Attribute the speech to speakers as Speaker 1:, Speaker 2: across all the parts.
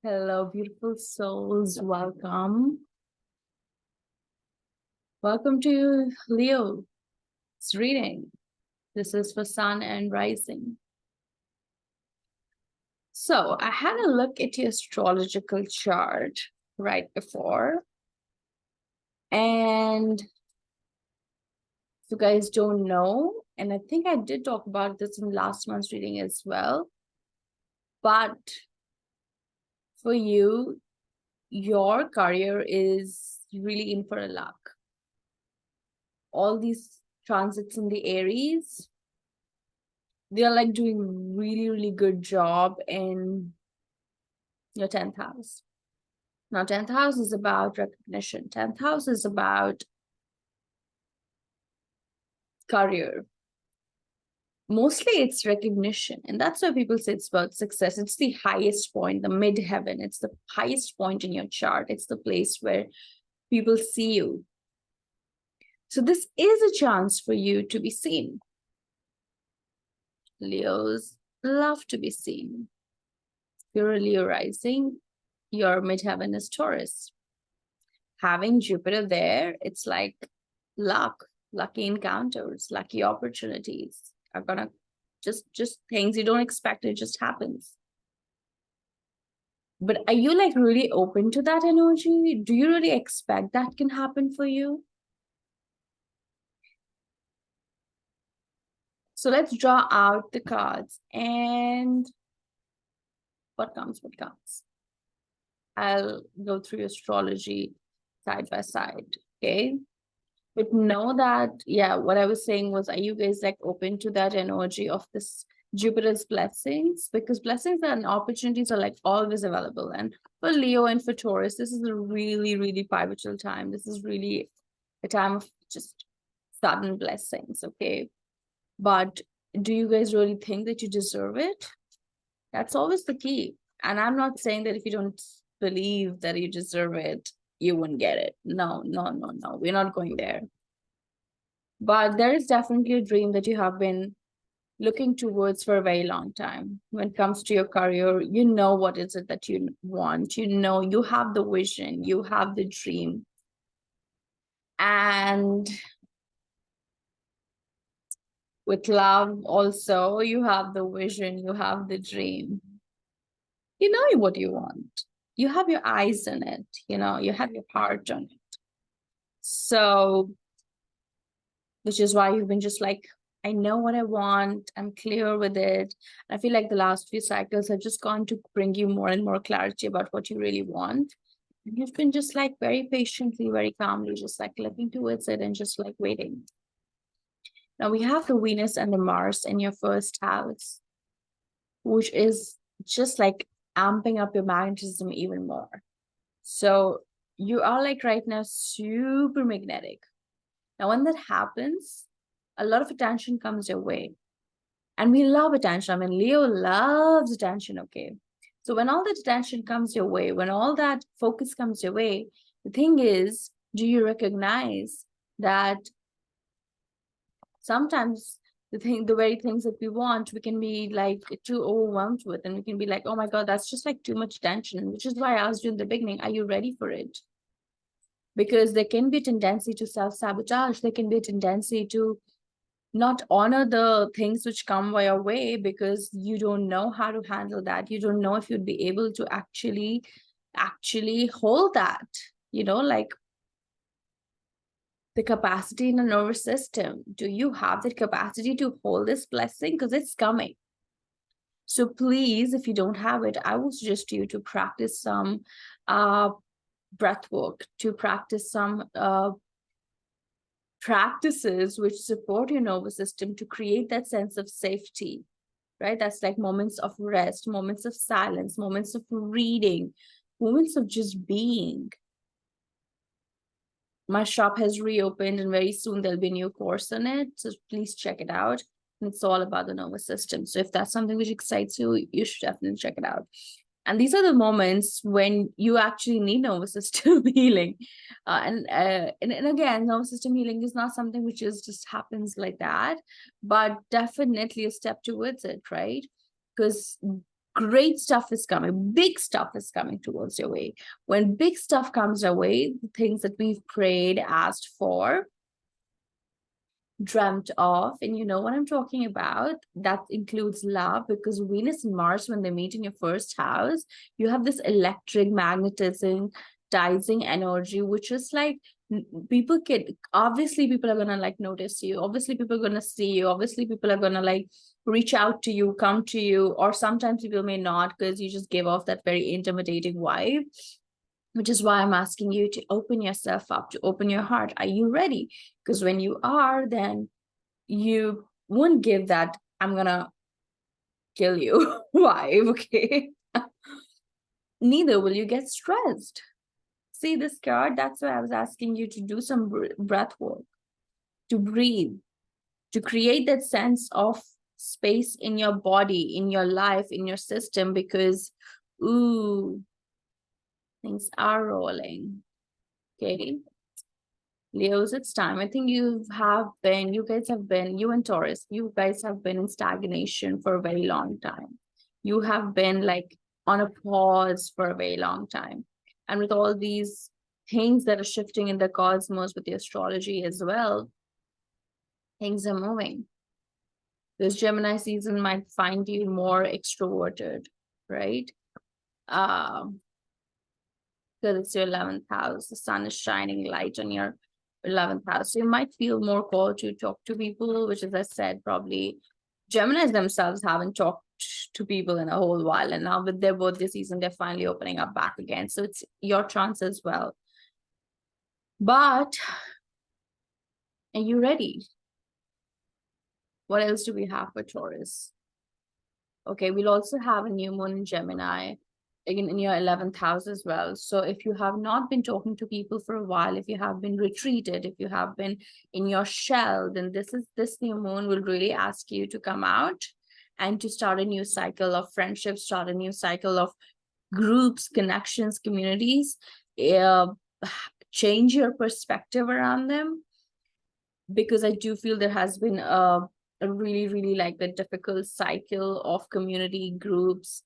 Speaker 1: Hello, beautiful souls. Welcome. Welcome to Leo's reading. This is for Sun and Rising. So I had a look at your astrological chart right before. And if you guys don't know, and I think I did talk about this in last month's reading as well, but for you, your career is really in for a luck. All these transits in the Aries, they're like doing really good job in your 10th house. Now 10th house is about recognition. 10th house is about career. Mostly it's recognition, and that's why people say it's about success. It's the highest point, the midheaven. It's the highest point in your chart. It's the place where people see you. So this is a chance for you to be seen. Leos love to be seen. If you're a Leo rising, your midheaven is Taurus. Having Jupiter there, it's like luck, lucky encounters, lucky opportunities are gonna just things you don't expect, it just happens. But are you like really open to that energy? Do you really expect that can happen for you? So let's draw out the cards and what comes. I'll go through astrology side by side, okay? But know that, yeah, what I was saying was, are you guys like open to that energy of this Jupiter's blessings? Because blessings and opportunities are like always available. And for Leo and for Taurus, this is a really pivotal time. This is really a time of just sudden blessings, okay? But do you guys really think that you deserve it? That's always the key. And I'm not saying that if you don't believe that you deserve it, you wouldn't get it. No. We're not going there. But there is definitely a dream that you have been looking towards for a very long time. When it comes to your career, you know what is it that you want. You know, you have the vision, you have the dream. And with love also, you have the vision, you have the dream. You know what you want. You have your eyes on it, you know, you have your heart on it. So, which is why you've been just like, I know what I want, I'm clear with it. I feel like the last few cycles have just gone to bring you more and more clarity about what you really want. And you've been just like very patiently, very calmly, just like looking towards it and just like waiting. Now we have the Venus and the Mars in your first house, which is just like amping up your magnetism even more. So you are like right now super magnetic. Now, when that happens, a lot of attention comes your way. And we love attention. I mean, Leo loves attention, okay? So when all that attention comes your way, when all that focus comes your way, the thing is, do you recognize that sometimes the very things that we want, we can be like too overwhelmed with, and we can be like, oh my God, that's just like too much tension, which is why I asked you in the beginning, are you ready for it? Because there can be a tendency to self-sabotage. There can be a tendency to not honor the things which come your way because you don't know how to handle that. You don't know if you'd be able to actually hold that, you know, like the capacity in the nervous system. Do you have the capacity to hold this blessing? Because it's coming. So please, if you don't have it, I will suggest you to practice some breath work, to practice some practices which support your nervous system to create that sense of safety, right? That's like moments of rest, moments of silence, moments of reading, moments of just being. My shop has reopened and very soon there'll be a new course on it. So please check it out. And it's all about the nervous system. So if that's something which excites you, you should definitely check it out. And these are the moments when you actually need nervous system healing. And again, nervous system healing is not something which is just happens like that, but definitely a step towards it, right? Because Great stuff is coming. Big stuff is coming towards your way. When big stuff comes our way, the things that we've prayed, asked for, dreamt of, and you know what I'm talking about, that includes love, because Venus and Mars, when they meet in your first house, you have this electric magnetism dicing energy, which is like, people can, obviously people are gonna like notice you, obviously people are gonna see you, obviously people are gonna like reach out to you, come to you, or sometimes people may not, because you just give off that very intimidating vibe, which is why I'm asking you to open yourself up, to open your heart. Are you ready? Because when you are, then you won't give that "I'm gonna kill you" vibe, okay? Neither will you get stressed. See this card? That's why I was asking you to do some breath work, to breathe, to create that sense of space in your body, in your life, in your system, because, ooh, things are rolling, okay? Leos, it's time. I think you and Taurus, you guys have been in stagnation for a very long time. You have been like on a pause for a very long time. And with all these things that are shifting in the cosmos with the astrology as well, things are moving. This Gemini season might find you more extroverted, right? Um, because it's your 11th house. The sun is shining light on your 11th house. So you might feel more called to talk to people, which, as I said, probably Geminis themselves haven't talked to people in a whole while. And now with their birthday season, they're finally opening up back again. So it's your chance as well. But are you ready? What else do we have for Taurus? Okay, we'll also have a new moon in Gemini in your 11th house as well. So if you have not been talking to people for a while, if you have been retreated, if you have been in your shell, then this new moon will really ask you to come out and to start a new cycle of friendship, start a new cycle of groups, connections, communities, uh, change your perspective around them, because I do feel there has been a really, really like the difficult cycle of community groups,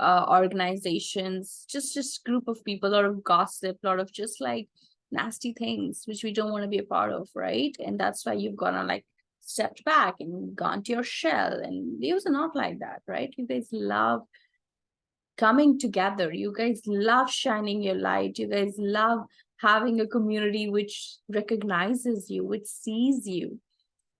Speaker 1: organizations, just group of people, a lot of gossip, a lot of just like nasty things, which we don't want to be a part of, right? And that's why you've gone on like stepped back and gone to your shell. And Leos are not like that, right? You guys love coming together. You guys love shining your light. You guys love having a community which recognizes you, which sees you.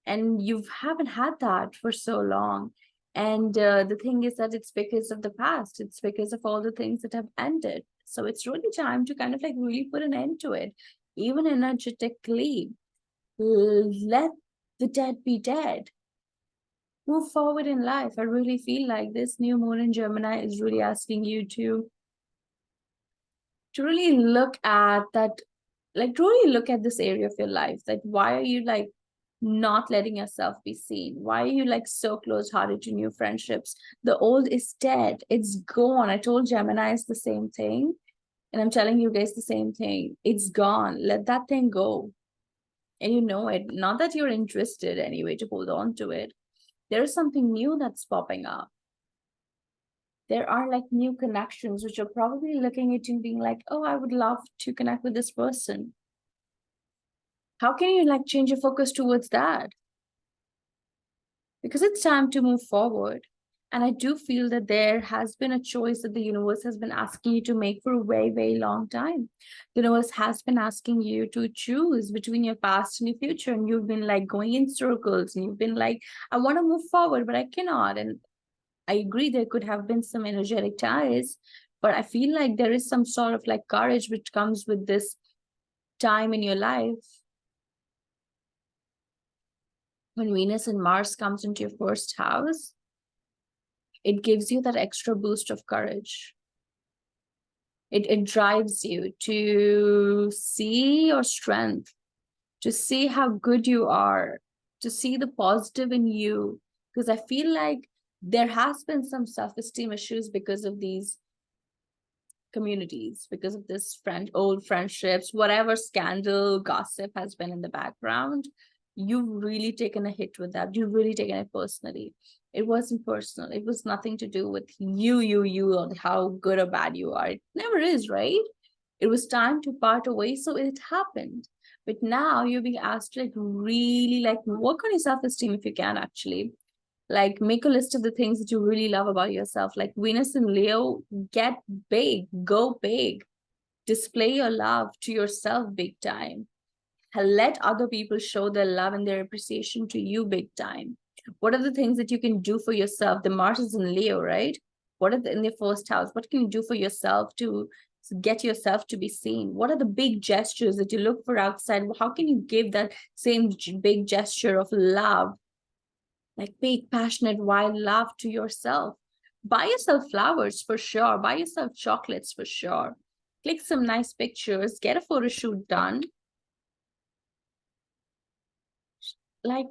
Speaker 1: And you haven't had that for so long. And the thing is that it's because of the past. It's because of all the things that have ended. So it's really time to kind of like really put an end to it, even energetically. Let the dead be dead. Move forward in life. I really feel like this new moon in Gemini is really asking you to really look at that, like really look at this area of your life. Like, why are you like not letting yourself be seen? Why are you like so close-hearted to new friendships? The old is dead. It's gone. I told Gemini it's the same thing. And I'm telling you guys the same thing. It's gone. Let that thing go. And you know it. Not that you're interested anyway to hold on to it. There's something new that's popping up. There are like new connections which are probably looking at you being like, oh, I would love to connect with this person. How can you like change your focus towards that? Because it's time to move forward. And I do feel that there has been a choice that the universe has been asking you to make for a very, very long time. The universe has been asking you to choose between your past and your future. And you've been like going in circles and you've been like, I want to move forward, but I cannot. And I agree there could have been some energetic ties, but I feel like there is some sort of like courage which comes with this time in your life. When Venus and Mars comes into your first house, it gives you that extra boost of courage. It drives you to see your strength, to see how good you are, to see the positive in you. Because I feel like there has been some self-esteem issues because of these communities, because of this old friendships, whatever scandal, gossip has been in the background. You've really taken a hit with that. You've really taken it personally. It wasn't personal. It was nothing to do with you, or how good or bad you are. It never is, right? It was time to part away, so it happened. But now you're being asked to like really like work on your self-esteem if you can actually. Like make a list of the things that you really love about yourself. Like Venus and Leo, get big, go big, display your love to yourself big time. Let other people show their love and their appreciation to you big time. What are the things that you can do for yourself? The Mars is in Leo, right? What are in the first house? What can you do for yourself to get yourself to be seen? What are the big gestures that you look for outside? How can you give that same big gesture of love, like big, passionate, wild love to yourself? Buy yourself flowers for sure. Buy yourself chocolates for sure. Click some nice pictures. Get a photo shoot done. Like,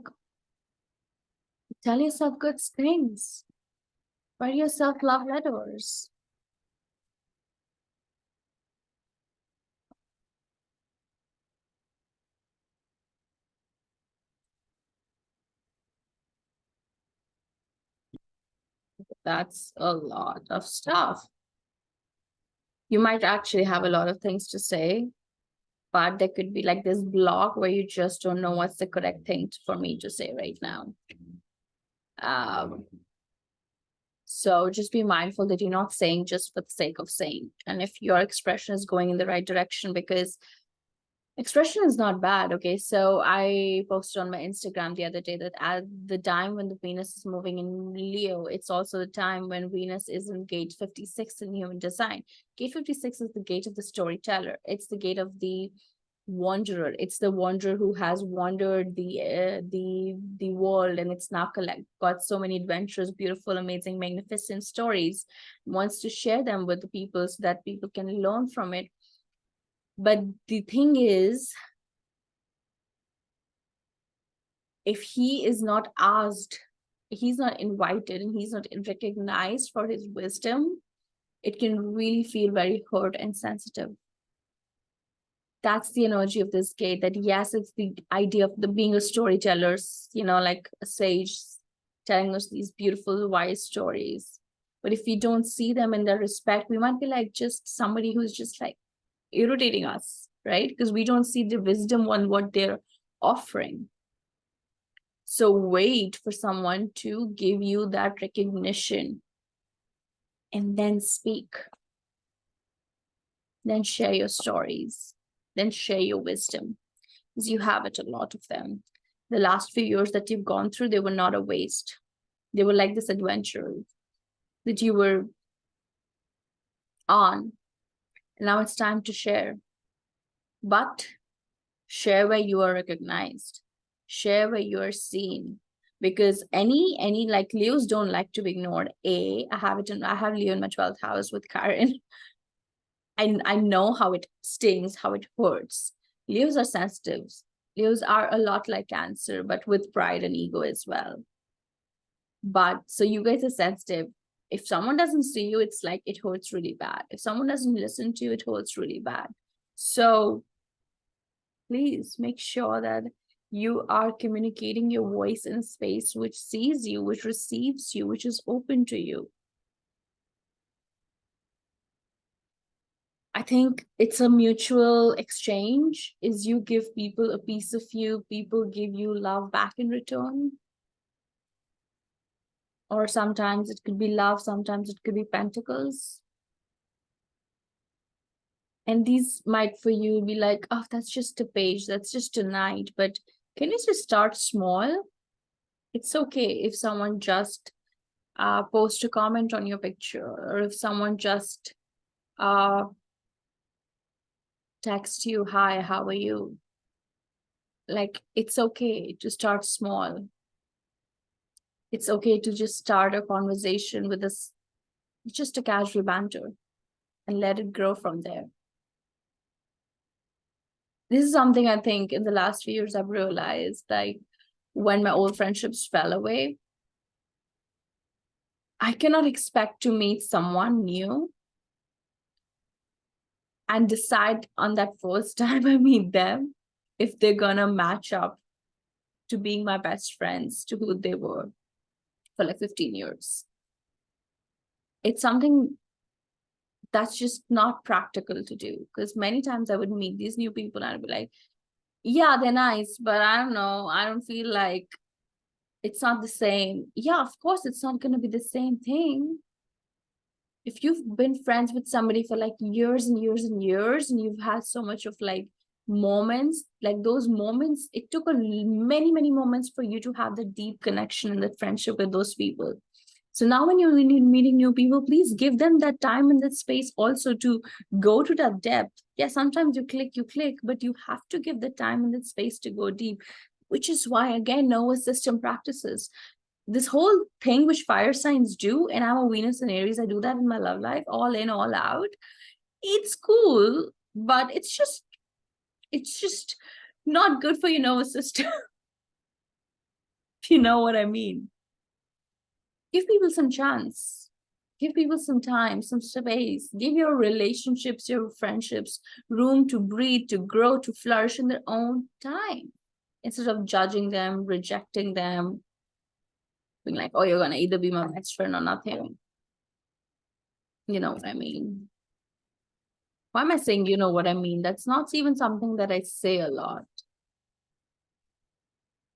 Speaker 1: tell yourself good things. Write yourself love letters. That's a lot of stuff. You might actually have a lot of things to say, but there could be like this block where you just don't know what's the correct thing for me to say right now. So just be mindful that you're not saying just for the sake of saying. And if your expression is going in the right direction, because expression is not bad. Okay. So I posted on my Instagram the other day that at the time when the Venus is moving in Leo, it's also the time when Venus is in gate 56 in human design. Gate 56 is the gate of the storyteller. It's the gate of the wanderer. It's the wanderer who has wandered the world, and it's now got so many adventures, beautiful, amazing, magnificent stories, wants to share them with the people so that people can learn from it. But the thing is, if he is not asked, he's not invited, and he's not recognized for his wisdom, it can really feel very hurt and sensitive. That's the energy of this gate, that yes, it's the idea of the being a storyteller, like a sage telling us these beautiful, wise stories. But if we don't see them in their respect, we might be like just somebody who's just like irritating us, right? Because we don't see the wisdom on what they're offering. So wait for someone to give you that recognition and then speak. Then share your stories. Then share your wisdom, because you have it, a lot of them. The last few years that you've gone through, they were not a waste. They were like this adventure that you were on. And now it's time to share. But share where you are recognized. Share where you are seen. Because any like Leos don't like to be ignored. I have Leo in my 12th house with Karen. I know how it stings, how it hurts. Leos are sensitive. Leos are a lot like Cancer, but with pride and ego as well. But so you guys are sensitive. If someone doesn't see you, it's like it hurts really bad. If someone doesn't listen to you, it hurts really bad. So please make sure that you are communicating your voice in a space which sees you, which receives you, which is open to you. I think it's a mutual exchange. Is you give people a piece of you, people give you love back in return. Or sometimes it could be love, sometimes it could be pentacles. And these might for you be like, oh, that's just a page, that's just a night. But can you just start small? It's okay if someone just post a comment on your picture, or if someone just text you, hi, how are you? Like, it's okay to start small. It's okay to just start a conversation with this, just a casual banter, and let it grow from there. This is something I think in the last few years I've realized, like when my old friendships fell away, I cannot expect to meet someone new and decide on that first time I meet them if they're gonna match up to being my best friends to who they were. for like 15 years. It's something that's just not practical to do, because many times I would meet these new people and I'd be like, yeah, they're nice, but I don't know, I don't feel like it's not the same. Yeah, of course, it's not going to be the same thing. If you've been friends with somebody for like years and years and years, and you've had so much of like moments, like those moments, it took many moments for you to have the deep connection and the friendship with those people. So now when you're meeting new people, please give them that time and that space also to go to that depth. Yeah, sometimes you click, but you have to give the time and the space to go deep, which is why, again, nervous system practices. This whole thing which fire signs do, and I'm a Venus and Aries, I do that in my love life, all in, all out. It's cool, but it's just not good for your nervous system. If you know what I mean. Give people some chance. Give people some time, some space. Give your relationships, your friendships room to breathe, to grow, to flourish in their own time. Instead of judging them, rejecting them, being like, oh, you're going to either be my best friend or nothing. You know what I mean? Why am I saying you know what I mean? That's not even something that I say a lot.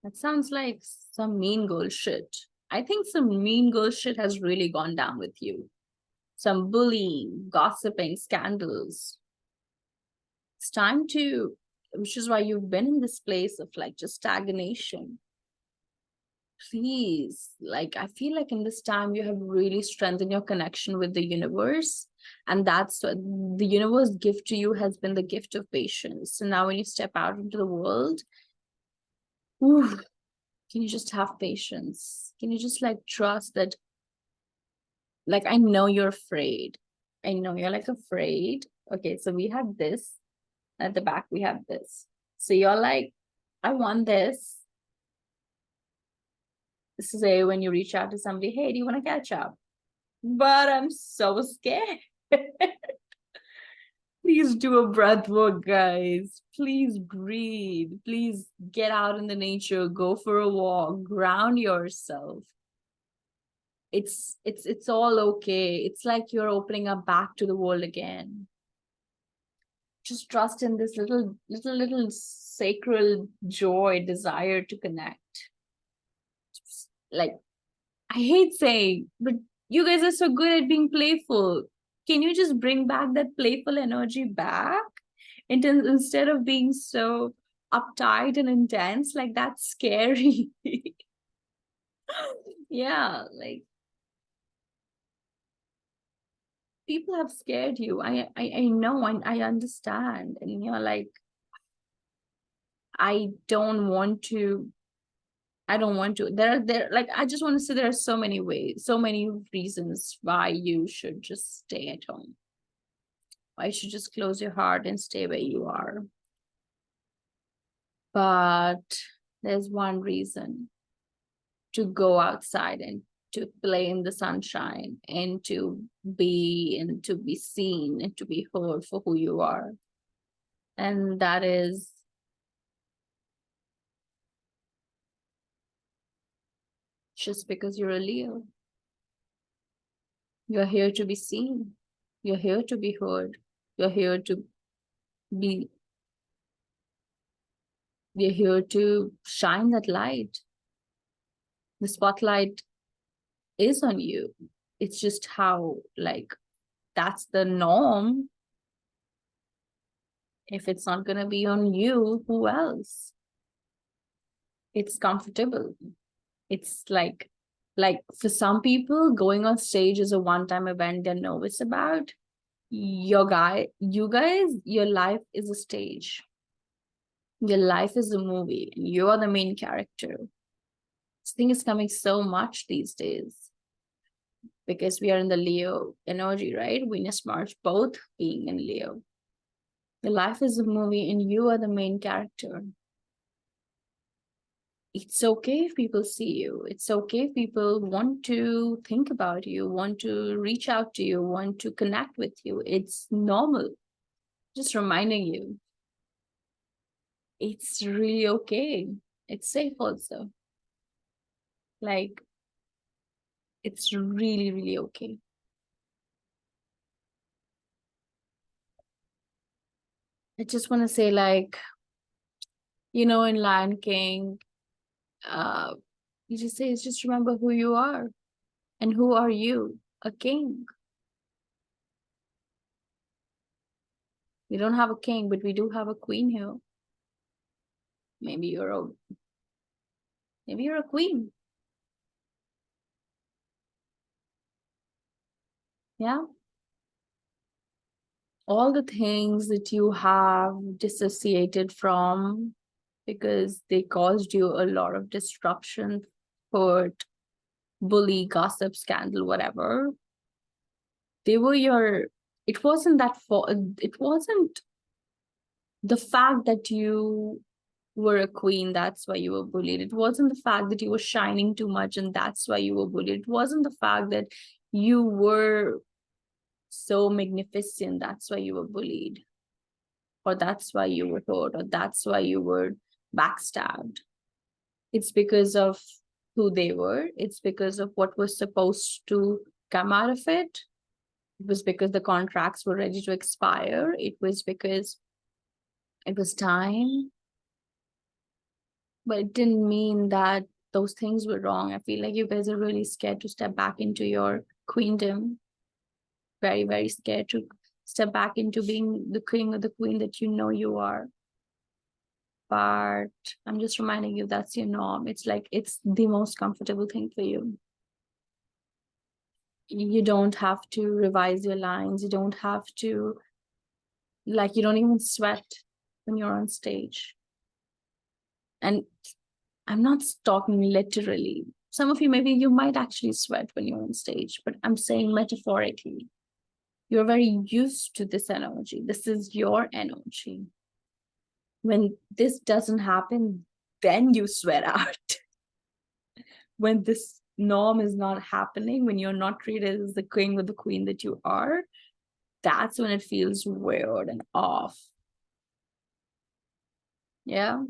Speaker 1: That sounds like some mean girl shit. I think some mean girl shit has really gone down with you. Some bullying, gossiping, scandals. It's time to, which is why you've been in this place of like just stagnation. Please, like, I feel like in this time you have really strengthened your connection with the universe. And that's what the universe gift to you has been, the gift of patience. So now when you step out into the world, whew, can you just have patience? Can you just like trust that, like, I know you're afraid. I know you're like afraid. Okay, so we have this. At the back, we have this. So you're like, I want this. This is a when you reach out to somebody, hey, do you want to catch up? But I'm so scared. Please do a breath work, guys. Please breathe. Please get out in the nature, go for a walk, ground yourself. It's all okay. It's like you're opening up back to the world again. Just trust in this little sacred joy, desire to connect. Like, I hate saying, but you guys are so good at being playful. Can you just bring back that playful energy back? Instead of being so uptight and intense, like that's scary. Yeah, like people have scared you. I know, I understand. And you're like, I don't want to. I don't want to. There, like, I just want to say there are so many ways, so many reasons why you should just stay at home. Why you should just close your heart and stay where you are. But there's one reason: to go outside and to play in the sunshine and to be seen and to be heard for who you are. And that is just because you're a Leo. You're here to be seen. You're here to be heard. You're here to be, you're here to shine that light. The spotlight is on you. It's just how, like, that's the norm. If it's not going to be on you, who else? It's comfortable. It's like for some people, going on stage is a one-time event they're nervous about. You guys, your life is a stage. Your life is a movie, and you are the main character. This thing is coming so much these days because we are in the Leo energy, right? Venus, Mars, both being in Leo. Your life is a movie, and you are the main character. It's okay if people see you. It's okay if people want to think about you, want to reach out to you, want to connect with you. It's normal. Just reminding you, it's really okay. It's safe also. Like, It's really, really okay. I just want to say, like, in Lion King, uh, you just remember who you are. And who are you? A king. We don't have a king, but we do have a queen here. Maybe you're a maybe you're a queen. Yeah. All the things that you have dissociated from because they caused you a lot of disruption, hurt, bully, gossip, scandal, whatever. They were your, it wasn't that for, it wasn't the fact that you were a queen, that's why you were bullied. It wasn't the fact that you were shining too much and that's why you were bullied. It wasn't the fact that you were so magnificent, that's why you were bullied, or that's why you were hurt, or that's why you were backstabbed. It's because of who they were. It's because of what was supposed to come out of it. It was because the contracts were ready to expire. It was because it was time. But it didn't mean that those things were wrong. I feel like you guys are really scared to step back into your queendom. Very, very scared to step back into being the king or the queen that you know you are. But I'm just reminding you that's your norm. It's like it's the most comfortable thing for you. You don't have to revise your lines. You don't have to, like, you don't even sweat when you're on stage. And I'm not talking literally. Some of you, maybe you might actually sweat when you're on stage, but I'm saying metaphorically. You're very used to this energy. This is your energy. When this doesn't happen, then you sweat out. When this norm is not happening, when you're not treated as the king or the queen that you are, that's when it feels weird and off. Yeah.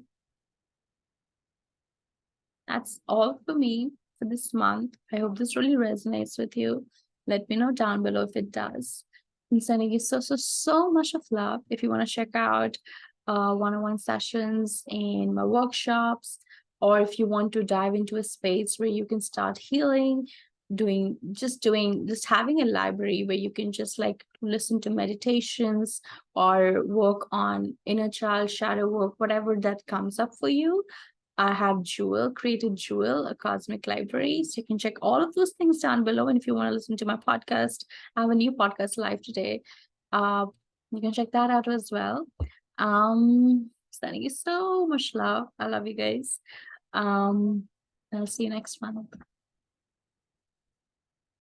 Speaker 1: That's all for me for this month. I hope this really resonates with you. Let me know down below if it does. I'm sending you so, so, so much of love. If you want to check out one-on-one sessions and my workshops, or if you want to dive into a space where you can start healing, just having a library where you can just like listen to meditations or work on inner child shadow work, whatever that comes up for you. I have created Jewel, a cosmic library. So you can check all of those things down below. And if you want to listen to my podcast, I have a new podcast live today. You can check that out as well. Sending you so much love. I love you guys. I'll see you next month.